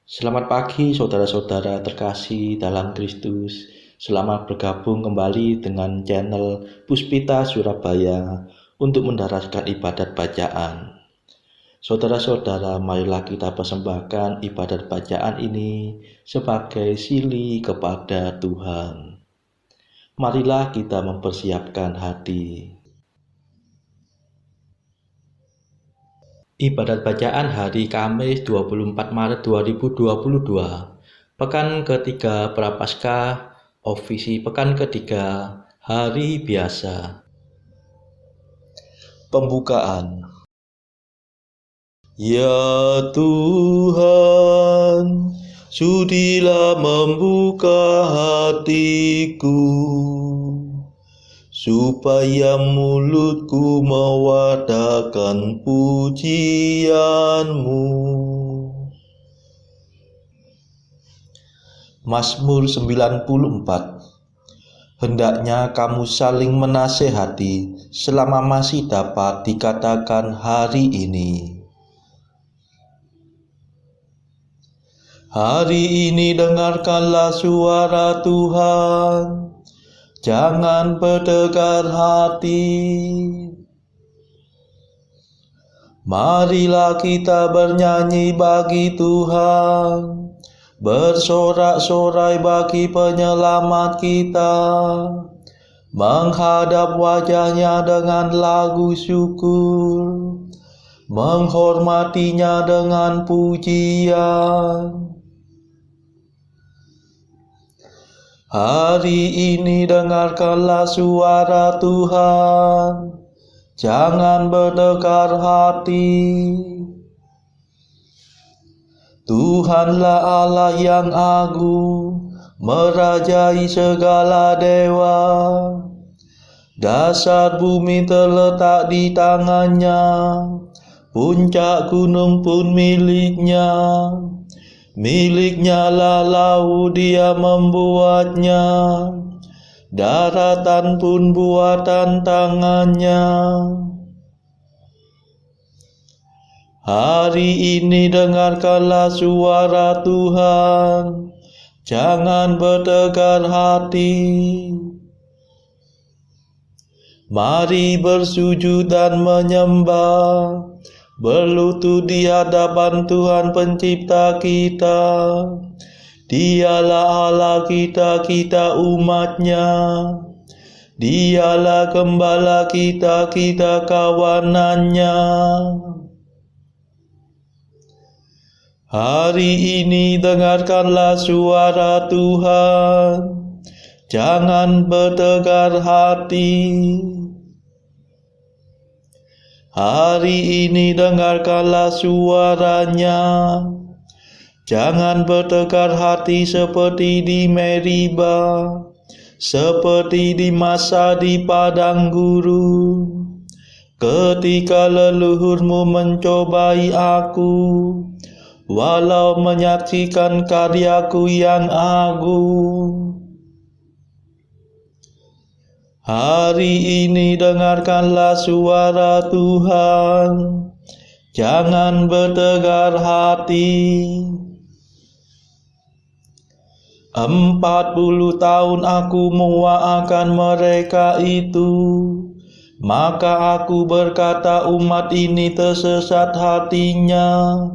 Selamat pagi saudara-saudara terkasih dalam Kristus. Selamat bergabung kembali dengan channel Puspita Surabaya untuk mendaraskan ibadat bacaan. Saudara-saudara, marilah kita persembahkan ibadat bacaan ini sebagai sili kepada Tuhan. Marilah kita mempersiapkan hati. Ibadat bacaan hari Kamis 24 Maret 2022. Pekan ketiga Prapaskah, ofisi pekan ketiga, hari biasa. Pembukaan. Ya Tuhan, sudilah membuka hatiku, supaya mulutku mewartakan pujian-Mu. Mazmur 94. Hendaknya kamu saling menasehati selama masih dapat dikatakan hari ini. Hari ini dengarkanlah suara Tuhan, jangan bertegar hati. Marilah kita bernyanyi bagi Tuhan, bersorak-sorai bagi penyelamat kita, menghadap wajahnya dengan lagu syukur, menghormatinya dengan pujian. Hari ini dengarkanlah suara Tuhan, jangan bertekar hati. Tuhanlah Allah yang agung, merajai segala dewa. Dasar bumi terletak di tangannya, puncak gunung pun miliknya. Miliknya lah laut, dia membuatnya, daratan pun buatan tangannya. Hari ini dengarkanlah suara Tuhan, jangan bertegar hati. Mari bersujud dan menyembah, berlutut di hadapan Tuhan pencipta kita. Dialah Allah kita, kita umatnya. Dialah gembala kita, kita kawanannya. Hari ini dengarkanlah suara Tuhan, jangan bertegar hati. Hari ini dengarkanlah suaranya, jangan bertekar hati seperti di Meriba, seperti di masa di padang gurun, ketika leluhurmu mencobai aku, walau menyaksikan karyaku yang agung. Hari ini dengarkanlah suara Tuhan, jangan bertegar hati. 40 tahun aku mendoakan mereka itu, maka aku berkata umat ini tersesat hatinya.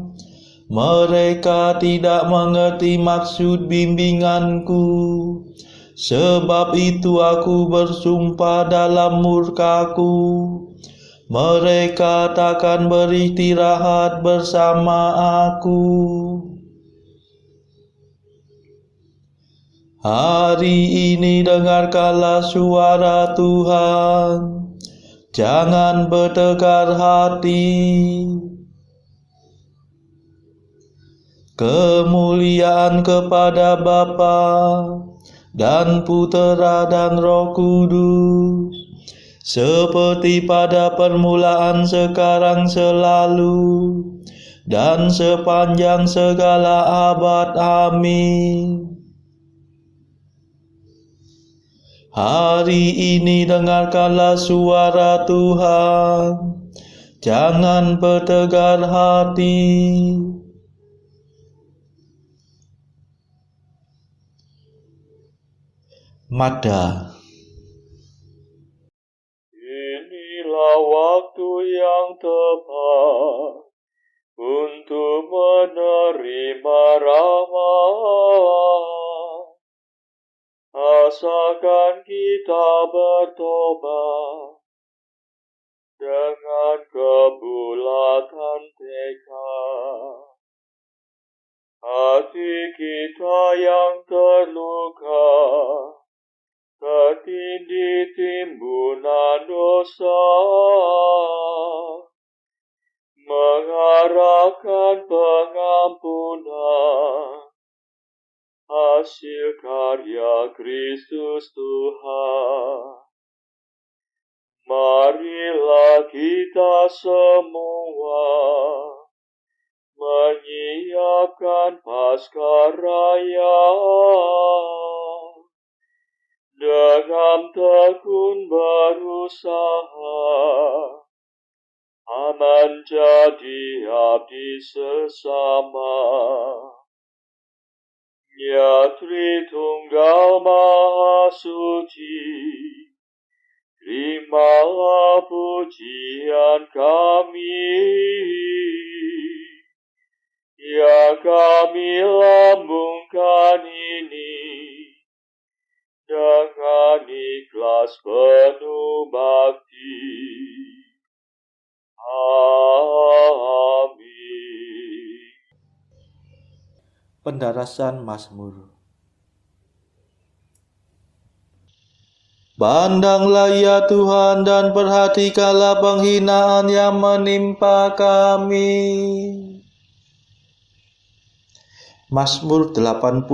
Mereka tidak mengerti maksud bimbinganku. Sebab itu aku bersumpah dalam murkaku, mereka takkan beristirahat bersama aku. Hari ini dengarkanlah suara Tuhan, jangan bertekar hati. Kemuliaan kepada Bapa dan Putera dan Roh Kudus, seperti pada permulaan, sekarang, selalu, dan sepanjang segala abad. Amin. Hari ini dengarkanlah suara Tuhan, jangan bertegar hati. Mada. Inilah waktu yang tepat untuk menerima rahmat. Asalkan kita bertobat dengan kebulatan tekad. Hati kita yang terluka, tertindih timbunan dosa, mengharapkan pengampunan, hasil karya Kristus Tuhan. Marilah kita semua menyiapkan Paskaraya dengan tekun berusaha menjadi abdi sesama. Ya Tritunggal Maha Suci, terimalah pujian kami. Ya kami lambungkan ini dengan ikhlas penuh bakti. Amin. Pendarasan Mazmur. Pandanglah ya Tuhan dan perhatikanlah penghinaan yang menimpa kami. Mazmur 88.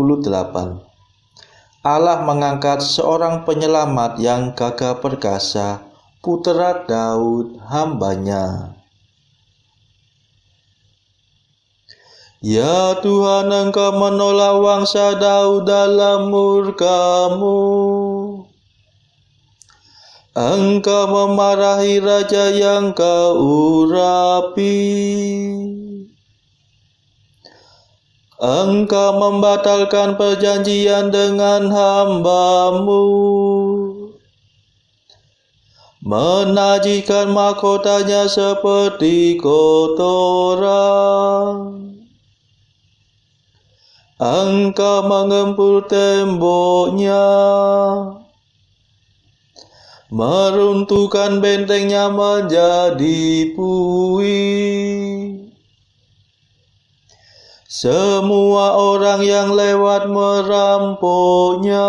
Allah mengangkat seorang penyelamat yang gagah perkasa, putra Daud hambanya. Ya Tuhan, Engkau menolak wangsa Daud dalam murka-Mu. Engkau memarahi raja yang Kau urapi. Engkau membatalkan perjanjian dengan hamba-Mu, menajiskan mahkotanya seperti kotoran. Engkau mengempur temboknya, meruntuhkan bentengnya menjadi puing. Semua orang yang lewat merampoknya,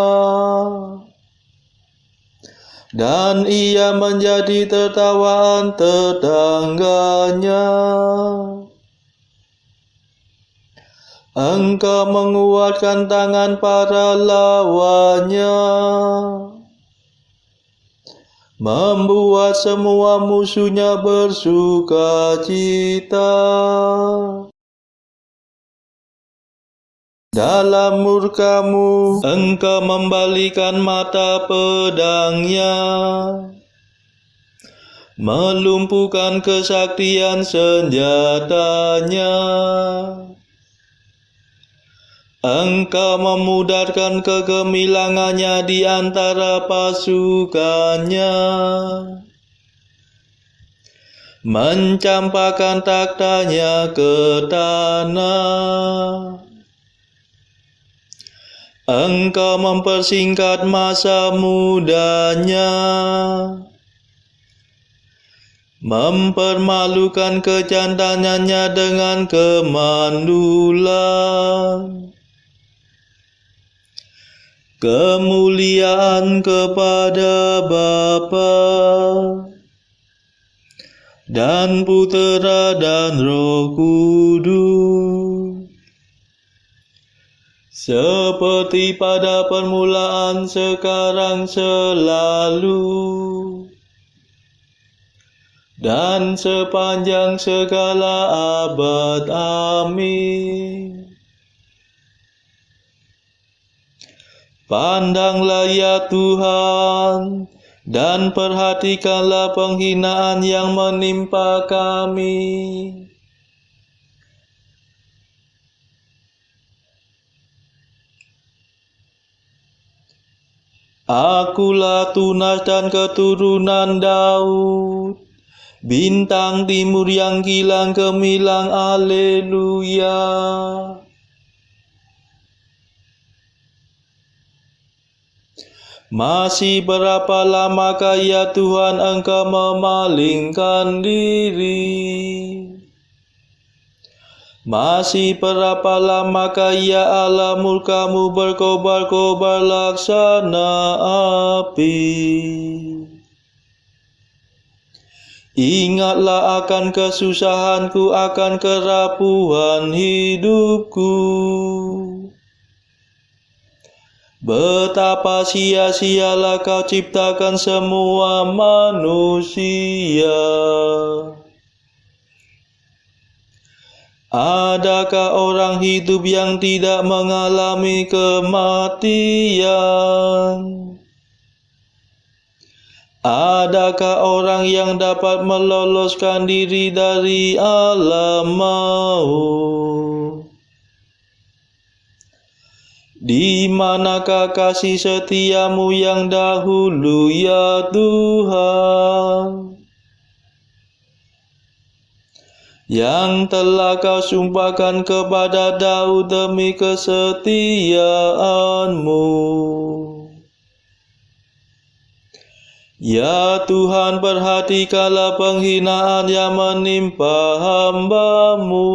dan ia menjadi tertawaan tetangganya. Engkau menguatkan tangan para lawannya, membuat semua musuhnya bersuka cita. Dalam murka-Mu, Engkau membalikan mata pedangnya, melumpuhkan kesaktian senjatanya. Engkau memudarkan kegemilangannya di antara pasukannya, mencampakkan taktanya ke tanah. Engkau mempersingkat masa mudanya, mempermalukan kejantanannya dengan kemandulan. Kemuliaan kepada Bapa dan Putera dan Roh Kudus, seperti pada permulaan, sekarang, selalu, dan sepanjang segala abad. Amin. Pandanglah ya Tuhan, dan perhatikanlah penghinaan yang menimpa kami. Akulah tunas dan keturunan Daud, bintang timur yang kilang gemilang, haleluya. Masih berapa lamakah ya Tuhan Engkau memalingkan diri? Masih berapa lamakah ya Allah murka-Mu berkobar-kobar laksana api? Ingatlah akan kesusahanku, akan kerapuhan hidupku. Betapa sia-sialah Kau ciptakan semua manusia. Adakah orang hidup yang tidak mengalami kematian? Adakah orang yang dapat meloloskan diri dari alam maut? Di manakah kasih setia-Mu yang dahulu ya Tuhan, yang telah Kau sumpahkan kepada Daud demi kesetiaan-Mu? Ya Tuhan, perhatikanlah penghinaan yang menimpa hamba-Mu.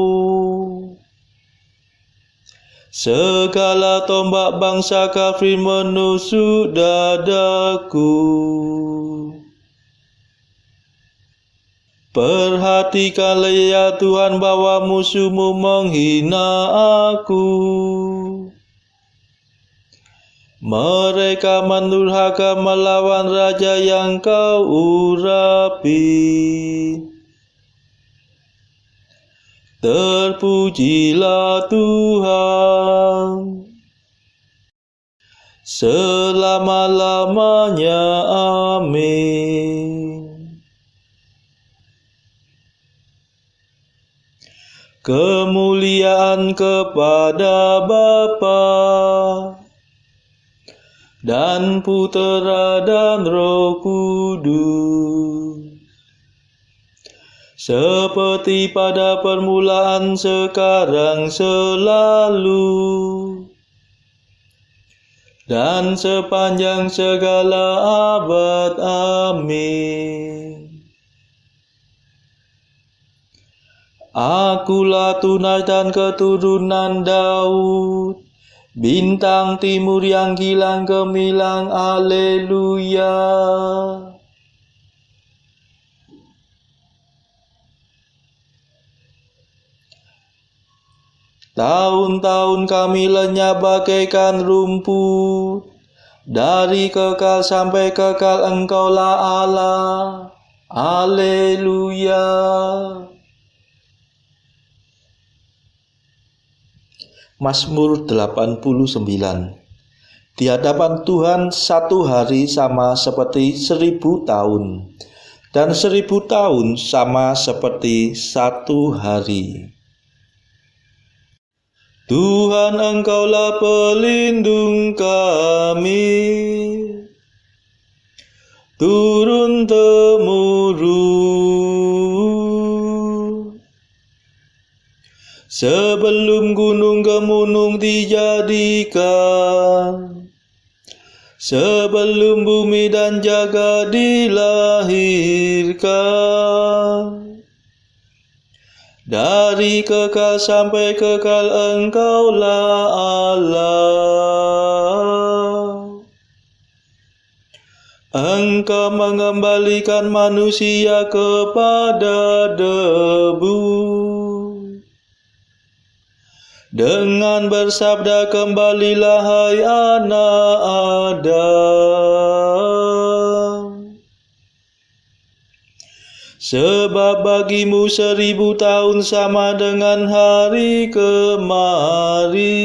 Segala tombak bangsa kafir menusuk dadaku. Perhatikanlah ya Tuhan bahwa musuh-Mu menghina aku. Mereka mendurhaka melawan raja yang Kau urapi. Terpujilah Tuhan selama-lamanya, amin. Kemuliaan kepada Bapa dan Putera dan Roh Kudus, seperti pada permulaan, sekarang, selalu, dan sepanjang segala abad, amin. Akulah tunas dan keturunan Daud, bintang timur yang kilang gemilang, haleluya. Tahun-tahun kami lenyap bagaikan rumput, dari kekal sampai kekal Engkaulah Allah, haleluya. Mazmur 89. Di hadapan Tuhan satu hari sama seperti 1000 tahun, dan 1000 tahun sama seperti satu hari. Tuhan, Engkaulah pelindung kami, turun-temurun. Sebelum gunung gemunung dijadikan, sebelum bumi dan jagat dilahirkan, dari kekal sampai kekal Engkaulah Allah. Engkau mengembalikan manusia kepada debu. Dengan bersabda, kembalilah hai anak Adam. Sebab bagimu 1000 tahun sama dengan hari kemarin,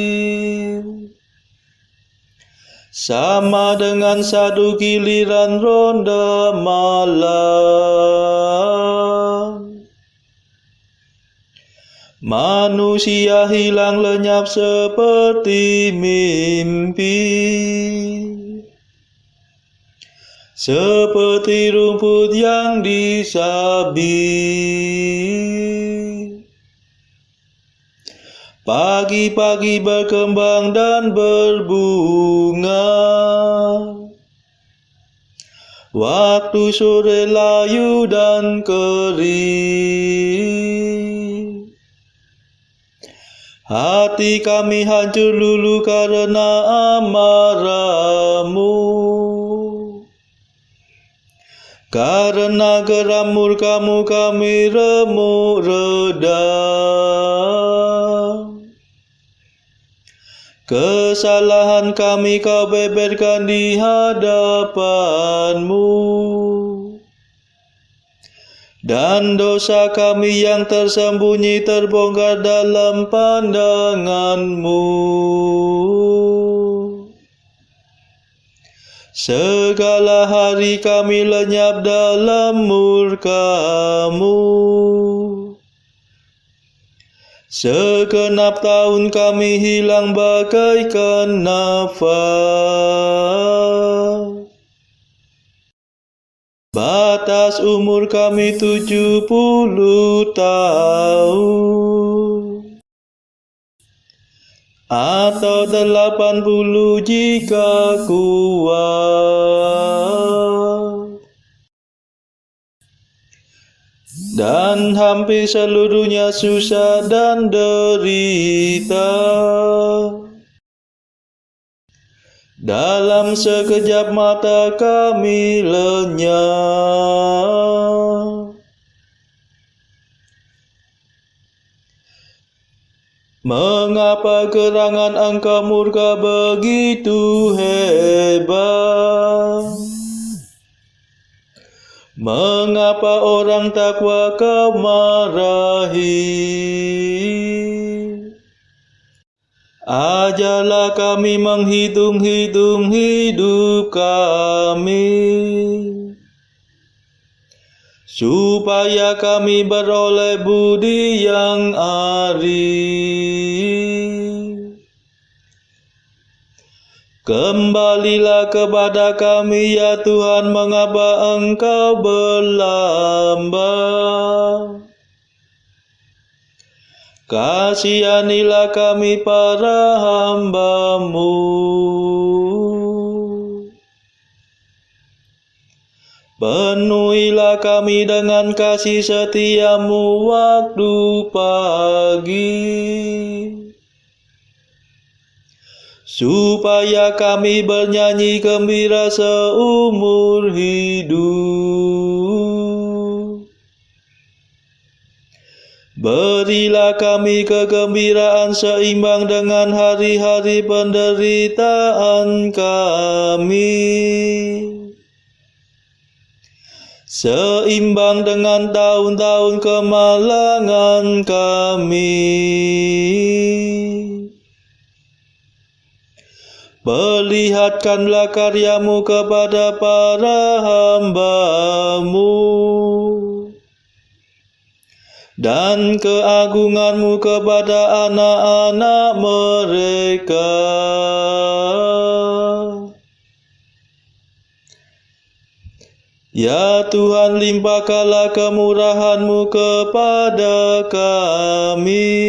sama dengan satu giliran ronda malam. Manusia hilang lenyap seperti mimpi, seperti rumput yang disabit. Pagi-pagi berkembang dan berbunga, waktu sore layu dan kering. Hati kami hancur lulu karena amarah-Mu, karena geram murka-Mu kami remuk redam. Kesalahan kami Kau beberkan di hadapan-Mu, dan dosa kami yang tersembunyi terbongkar dalam pandangan-Mu. Segala hari kami lenyap dalam murka-Mu, segenap tahun kami hilang bagaikan nafas. Batas umur kami 70 tahun, atau 80 jika kuat. Dan hampir seluruhnya susah dan derita. Dalam sekejap mata kami lenyap. Mengapa gerangan Engkau murka begitu hebat? Mengapa orang takwa Kau marahi? Ajarlah kami menghitung-hitung hidup kami, supaya kami beroleh budi yang arif. Kembalilah kepada kami ya Tuhan, mengapa Engkau berlambat? Kasihanilah kami para hamba-Mu. Penuhilah kami dengan kasih setia-Mu waktu pagi, supaya kami bernyanyi gembira seumur hidup. Berilah kami kegembiraan seimbang dengan hari-hari penderitaan kami, seimbang dengan tahun-tahun kemalangan kami. Perlihatkanlah karya-Mu kepada para hamba-Mu, dan keagungan-Mu kepada anak-anak mereka. Ya Tuhan, limpahkanlah kemurahan-Mu kepada kami,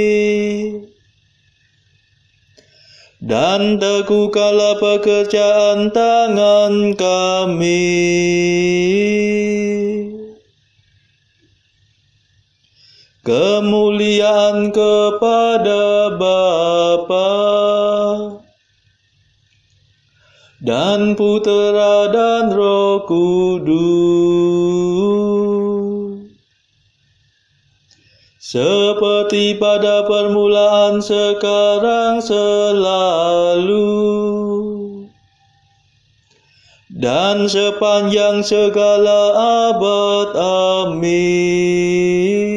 dan teguhkanlah pekerjaan tangan kami. Kemuliaan kepada Bapa dan Putera dan Roh Kudus, seperti pada permulaan, sekarang, selalu, dan sepanjang segala abad. Amin.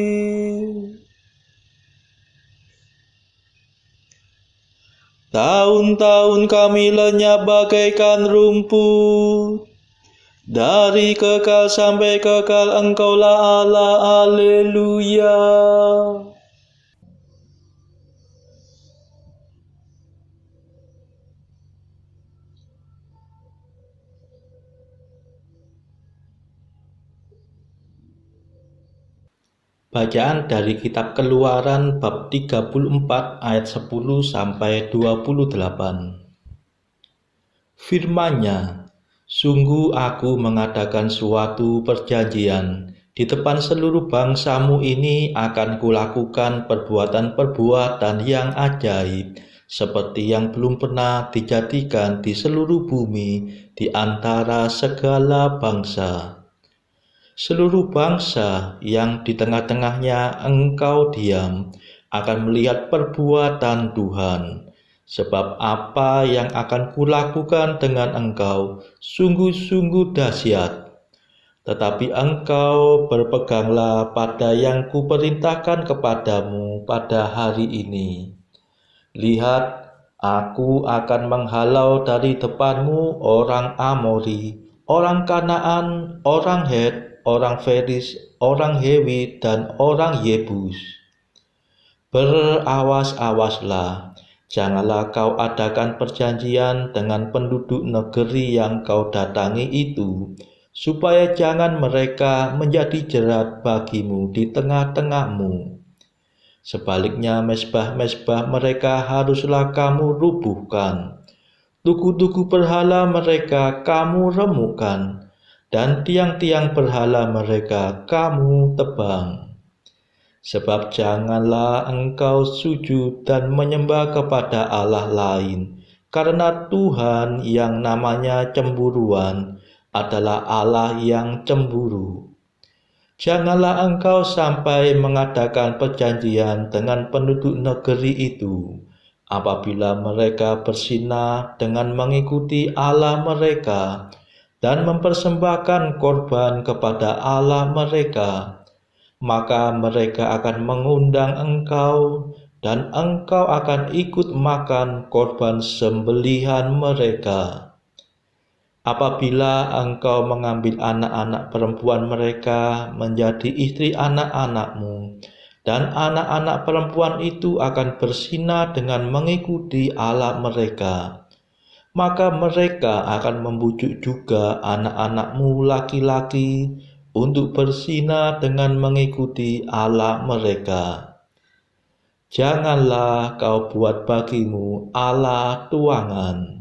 Tahun-tahun kami lenyap bagaikan rumput, dari kekal sampai kekal Engkaulah Allah. Haleluya. Bacaan dari kitab Keluaran bab 34 ayat 10 sampai 28. Firman-Nya, sungguh aku mengadakan suatu perjanjian di depan seluruh bangsamu ini akan kulakukan perbuatan-perbuatan yang ajaib seperti yang belum pernah dijadikan di seluruh bumi di antara segala bangsa. Seluruh bangsa yang di tengah-tengahnya engkau diam akan melihat perbuatan Tuhan, sebab apa yang akan kulakukan dengan engkau sungguh-sungguh dahsyat. Tetapi engkau berpeganglah pada yang kuperintahkan kepadamu pada hari ini. Lihat, aku akan menghalau dari depanmu orang Amori, orang Kanaan, orang Het, orang Feris, orang Hewi, dan orang Yebus. Berawas-awaslah, janganlah kau adakan perjanjian dengan penduduk negeri yang kau datangi itu, supaya jangan mereka menjadi jerat bagimu di tengah-tengahmu. Sebaliknya mezbah-mezbah mereka haruslah kamu rubuhkan. Tugu-tugu berhala mereka kamu remukkan, dan tiang-tiang berhala mereka kamu tebang. Sebab janganlah engkau sujud dan menyembah kepada Allah lain, karena Tuhan yang namanya cemburuan adalah Allah yang cemburu. Janganlah engkau sampai mengadakan perjanjian dengan penduduk negeri itu, apabila mereka bersinah dengan mengikuti Allah mereka dan mempersembahkan korban kepada Allah mereka, maka mereka akan mengundang engkau dan engkau akan ikut makan korban sembelihan mereka. Apabila engkau mengambil anak-anak perempuan mereka menjadi istri anak-anakmu, dan anak-anak perempuan itu akan bersinah dengan mengikuti Allah mereka, maka mereka akan membujuk juga anak-anakmu laki-laki untuk bersinah dengan mengikuti Allah mereka. Janganlah kau buat bagimu Allah tuangan.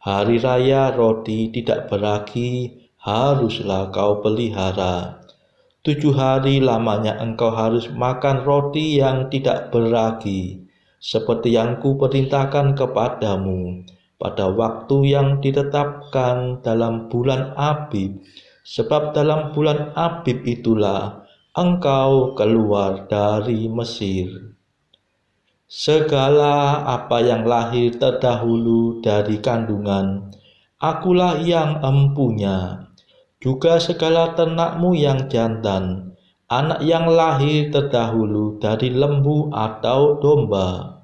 Hari raya roti tidak beragi haruslah kau pelihara. 7 hari lamanya engkau harus makan roti yang tidak beragi, seperti yang kuperintahkan kepadamu pada waktu yang ditetapkan dalam bulan Abib, sebab dalam bulan Abib itulah engkau keluar dari Mesir. Segala apa yang lahir terdahulu dari kandungan, akulah yang empunya. Juga segala ternakmu yang jantan, anak yang lahir terdahulu dari lembu atau domba.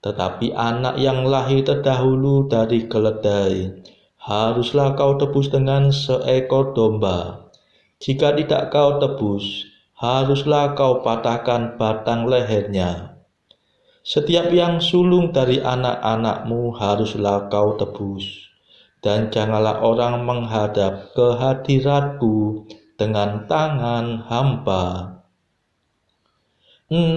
Tetapi anak yang lahir terdahulu dari keledai, haruslah kau tebus dengan seekor domba. Jika tidak kau tebus, haruslah kau patahkan batang lehernya. Setiap yang sulung dari anak-anakmu haruslah kau tebus. Dan janganlah orang menghadap ke hadiratku dengan tangan hampa. 6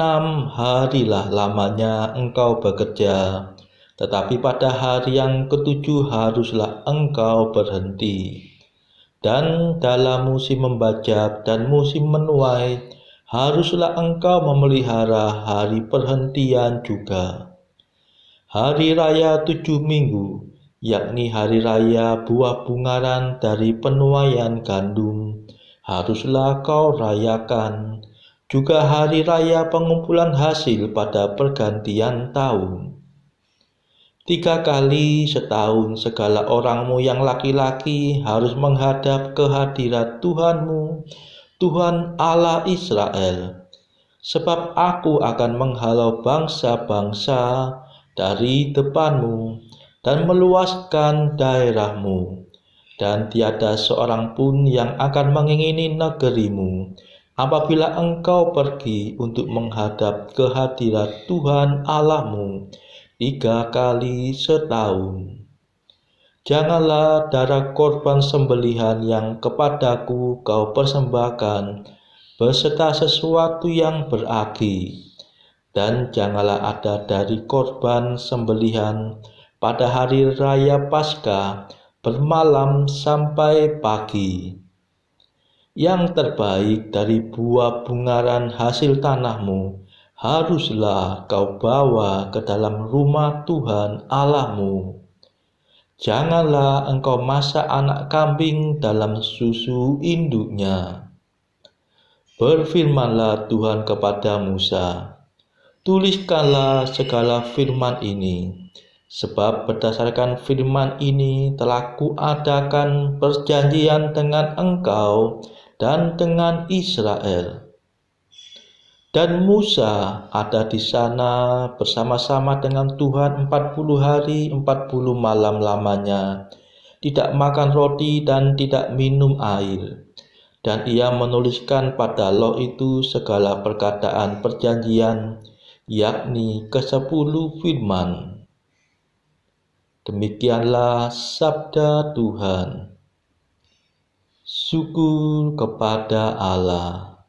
harilah lamanya engkau bekerja, tetapi pada hari yang ke-7 haruslah engkau berhenti. Dan dalam musim membajak dan musim menuai, haruslah engkau memelihara hari perhentian juga. Hari raya 7 minggu, yakni hari raya buah bungaran dari penuaian gandum, haruslah kau rayakan. Juga hari raya pengumpulan hasil pada pergantian tahun. 3 kali setahun segala orangmu yang laki-laki harus menghadap ke hadirat Tuhanmu, Tuhan Allah Israel. Sebab aku akan menghalau bangsa-bangsa dari depanmu dan meluaskan daerahmu, dan tiada seorang pun yang akan mengingini negerimu apabila engkau pergi untuk menghadap ke hadirat Tuhan Allahmu 3 kali setahun. Janganlah darah korban sembelihan yang kepadaku kau persembahkan beserta sesuatu yang beragi, dan janganlah ada dari korban sembelihan pada hari raya Paskah bermalam sampai pagi. Yang terbaik dari buah bungaran hasil tanahmu haruslah kau bawa ke dalam rumah Tuhan Allahmu. Janganlah engkau masak anak kambing dalam susu induknya. Berfirmanlah Tuhan kepada Musa, tuliskanlah segala firman ini, sebab berdasarkan firman ini telah kuadakan perjanjian dengan engkau dan dengan Israel. Dan Musa ada di sana bersama-sama dengan Tuhan 40 hari 40 malam lamanya, tidak makan roti dan tidak minum air. Dan ia menuliskan pada loh itu segala perkataan perjanjian, yakni ke-10 firman. Demikianlah sabda Tuhan. Syukur kepada Allah.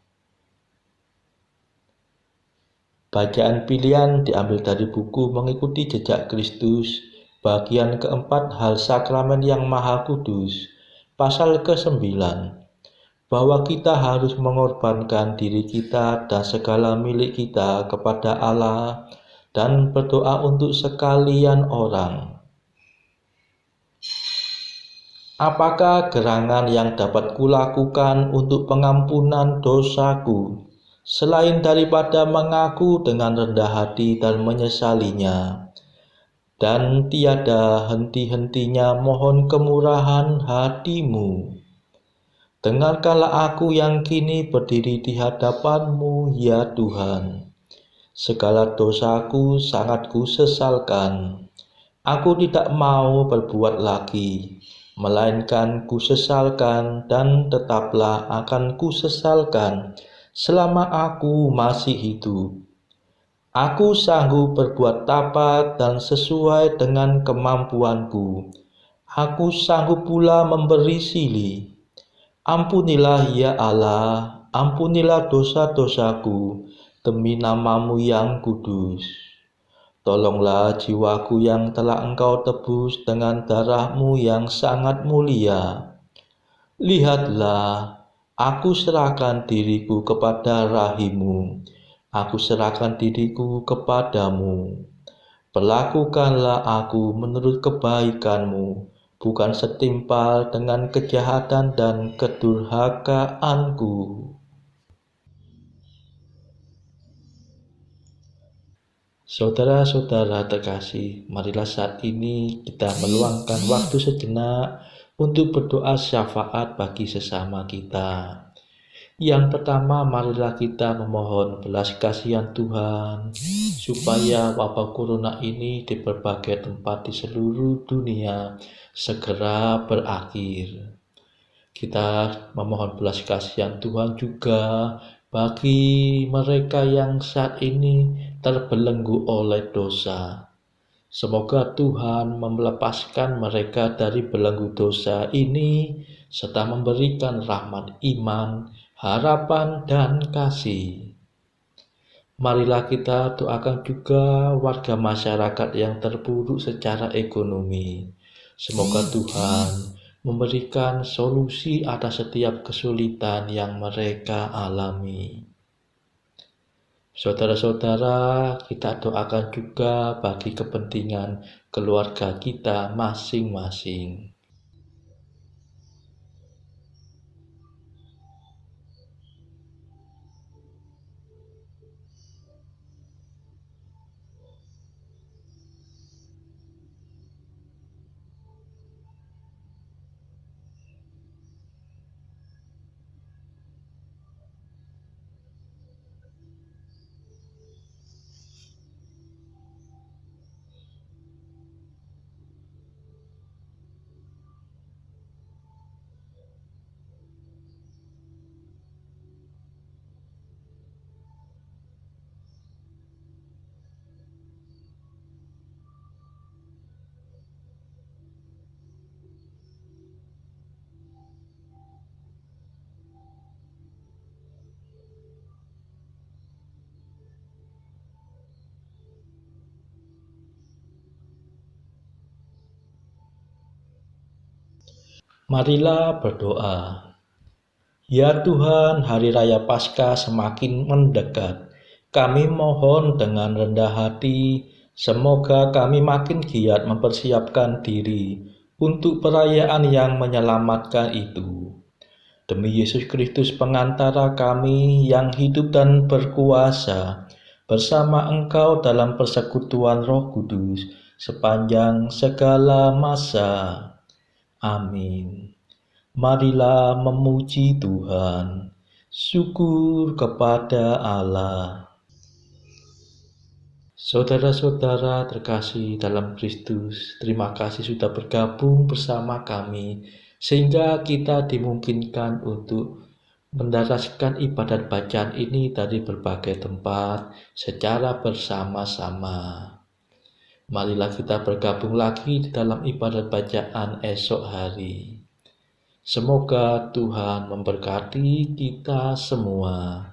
Bacaan pilihan diambil dari buku Mengikuti Jejak Kristus, bagian keempat, Hal Sakramen yang Maha Kudus, pasal ke-9, bahwa kita harus mengorbankan diri kita dan segala milik kita kepada Allah dan berdoa untuk sekalian orang. Apakah gerangan yang dapat kulakukan untuk pengampunan dosaku, selain daripada mengaku dengan rendah hati dan menyesalinya, dan tiada henti-hentinya mohon kemurahan hatimu? Dengarkanlah aku yang kini berdiri di hadapanmu, ya Tuhan. Segala dosaku sangat kusesalkan. Aku tidak mau berbuat lagi, melainkan kusesalkan dan tetaplah akan kusesalkan selama aku masih hidup. Aku sanggup berbuat tapat dan sesuai dengan kemampuanku. Aku sanggup pula memberi silih. Ampunilah ya Allah, ampunilah dosa-dosaku demi namamu yang kudus. Tolonglah jiwaku yang telah engkau tebus dengan darahmu yang sangat mulia. Lihatlah, aku serahkan diriku kepada rahim-Mu. Aku serahkan diriku kepadamu. Perlakukanlah aku menurut kebaikan-Mu, bukan setimpal dengan kejahatan dan kedurhakaanku. Saudara-saudara terkasih, marilah saat ini kita meluangkan waktu sejenak untuk berdoa syafaat bagi sesama kita. Yang pertama, marilah kita memohon belas kasihan Tuhan supaya wabah corona ini di berbagai tempat di seluruh dunia segera berakhir. Kita memohon belas kasihan Tuhan juga bagi mereka yang saat ini terbelenggu oleh dosa. Semoga Tuhan melepaskan mereka dari belenggu dosa ini serta memberikan rahmat iman, harapan, dan kasih. Marilah kita doakan juga warga masyarakat yang terpuruk secara ekonomi. Semoga Tuhan memberikan solusi atas setiap kesulitan yang mereka alami. Saudara-saudara, kita doakan juga bagi kepentingan keluarga kita masing-masing. Marilah berdoa. Ya Tuhan, hari raya Paskah semakin mendekat. Kami mohon dengan rendah hati, semoga kami makin giat mempersiapkan diri untuk perayaan yang menyelamatkan itu. Demi Yesus Kristus pengantara kami yang hidup dan berkuasa bersama Engkau dalam persekutuan Roh Kudus sepanjang segala masa. Amin. Marilah memuji Tuhan. Syukur kepada Allah. Saudara-saudara terkasih dalam Kristus, terima kasih sudah bergabung bersama kami sehingga kita dimungkinkan untuk mendaraskan ibadat bacaan ini dari berbagai tempat secara bersama-sama. Marilah kita bergabung lagi di dalam ibadat bacaan esok hari. Semoga Tuhan memberkati kita semua.